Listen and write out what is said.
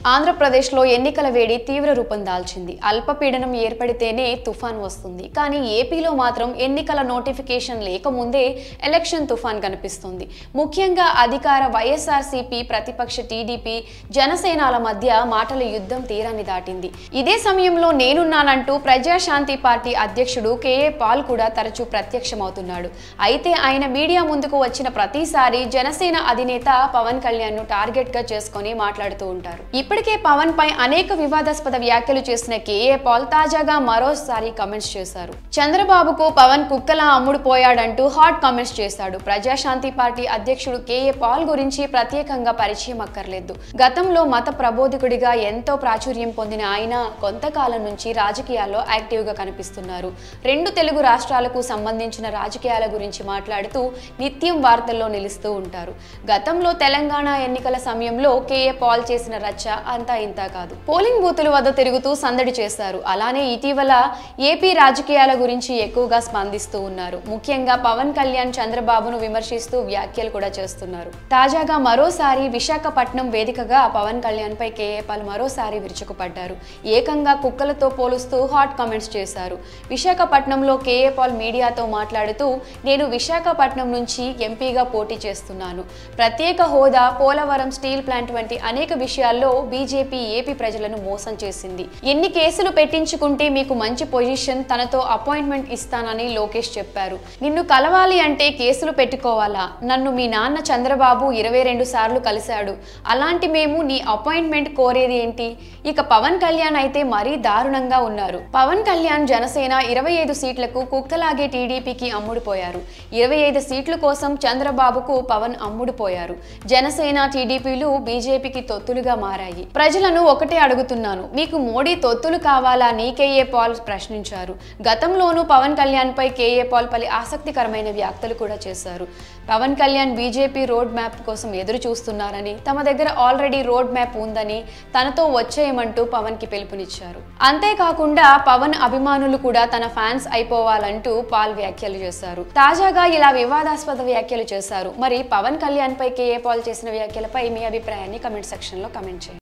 ఆంధ్రప్రదేశ్లో ఎన్నికల వేడి తీవ్ర రూపం దాల్చింది. అల్పపీడనం ఏర్పడితేనే తుఫాన్ వస్తుంది. కానీ ఏపీలో మాత్రం ఎన్నికల నోటిఫికేషన్ లేకముందే ఎలక్షన్ తుఫాన్ కనిపిస్తుంది. ముఖ్యంగా అధికార వైఎస్ఆర్సీపీ, ప్రతిపక్ష టీడీపీ, జనసేనల మధ్య మాటల యుద్ధం తీరాన్ని దాటింది. ఇదే సమయంలో నేనున్నానంటూ ప్రజాశాంతి పార్టీ అధ్యక్షుడు కేఏ పాల్ కూడా తరచూ ప్రత్యక్షమవుతున్నాడు. అయితే ఆయన మీడియా ముందుకు వచ్చిన ప్రతిసారి జనసేన అధినేత పవన్ కళ్యాణ్ ను టార్గెట్ గా చేసుకొని మాట్లాడుతూ ఉంటారు. ఇప్పటికే పవన్ పై అనేక వివాదాస్పద వ్యాఖ్యలు చేసిన కేఏ పాల్ తాజాగా మరోసారి కామెంట్స్ చేశారు. చంద్రబాబుకు పవన్ కుక్కలా అమ్ముడుపోయాడంటూ హాట్ కామెంట్స్ చేశాడు. ప్రజాశాంతి పార్టీ అధ్యక్షుడు కేఏ పాల్ గురించి ప్రత్యేకంగా పరిచయం అక్కర్లేదు. గతంలో మత ప్రబోధకుడిగా ఎంతో ప్రాచుర్యం పొందిన ఆయన కొంతకాలం నుంచి రాజకీయాల్లో యాక్టివ్ గా కనిపిస్తున్నారు. రెండు తెలుగు రాష్ట్రాలకు సంబంధించిన రాజకీయాల గురించి మాట్లాడుతూ నిత్యం వార్తల్లో నిలుస్తూ ఉంటారు. గతంలో తెలంగాణ ఎన్నికల సమయంలో కేఏ పాల్ చేసిన రచ్చ అంతా ఇంతా కాదు. పోలింగ్ బూతుల వద్ద తిరుగుతూ సందడి చేశారు. అలానే ఇటీవల ఏపీ రాజకీయాల గురించి ఎక్కువగా స్పందిస్తూ ఉన్నారు. ముఖ్యంగా పవన్ కళ్యాణ్ చంద్రబాబును విమర్శిస్తూ వ్యాఖ్యలు కూడా చేస్తున్నారు. తాజాగా మరోసారి విశాఖపట్నం వేదికగా పవన్ కళ్యాణ్ పై కేఏ పాల్ మరోసారి విరుచుకుపడ్డారు. ఏకంగా కుక్కలతో పోలుస్తూ హాట్ కామెంట్స్ చేశారు. విశాఖపట్నంలో కేఏ పాల్ మీడియాతో మాట్లాడుతూ, నేను విశాఖపట్నం నుంచి ఎంపీగా పోటీ చేస్తున్నాను. ప్రత్యేక హోదా, పోలవరం స్టీల్ ప్లాంట్ వంటి అనేక విషయాల్లో బీజేపీ ఏపీ ప్రజలను మోసం చేసింది. ఎన్ని కేసులు పెట్టించుకుంటే మీకు మంచి పొజిషన్, తనతో అపాయింట్మెంట్ ఇస్తానని లోకేష్ చెప్పారు. నిన్ను కలవాలి అంటే కేసులు పెట్టుకోవాలా? నన్ను మీ నాన్న చంద్రబాబు 22 సార్లు కలిశాడు. అలాంటి మేము నీ అపాయింట్మెంట్ కోరేది ఏంటి? ఇక పవన్ కళ్యాణ్ అయితే మరీ దారుణంగా ఉన్నారు. పవన్ కళ్యాణ్ జనసేన 25 సీట్లకు కుక్కలాగే టీడీపీకి అమ్ముడుపోయారు. 25 సీట్ల కోసం చంద్రబాబుకు పవన్ అమ్ముడుపోయారు. జనసేన, టీడీపీలు బీజేపీకి తొత్తులుగా మారాయి. ప్రజలను ఒకటే అడుగుతున్నాను, మీకు మోడీ తొత్తులు కావాలా అని కేఏ పాల్ ప్రశ్నించారు. గతంలోనూ పవన్ కళ్యాణ్ పై కేఏ పాల్ పలు ఆసక్తికరమైన వ్యాఖ్యలు కూడా చేశారు. Pawan Kalyan BJP road map కోసం ఎదురు చూస్తున్నారని, తమ దగ్గర ఆల్రెడీ రోడ్ మ్యాప్ ఉందని, తనతో వచ్చేయమంటూ పవన్ కి పిలుపునిచ్చారు. అంతేకాకుండా పవన్ అభిమానులు కూడా తన ఫ్యాన్స్ అయిపోవాలంటూ పాల్ వ్యాఖ్యలు చేశారు. తాజాగా ఇలా వివాదాస్పద వ్యాఖ్యలు చేశారు. మరి పవన్ కళ్యాణ్ పై కేఏ పాల్ చేసిన వ్యాఖ్యలపై మీ అభిప్రాయాన్ని కమెంట్ సెక్షన్ లో కమెంట్ చేయండి.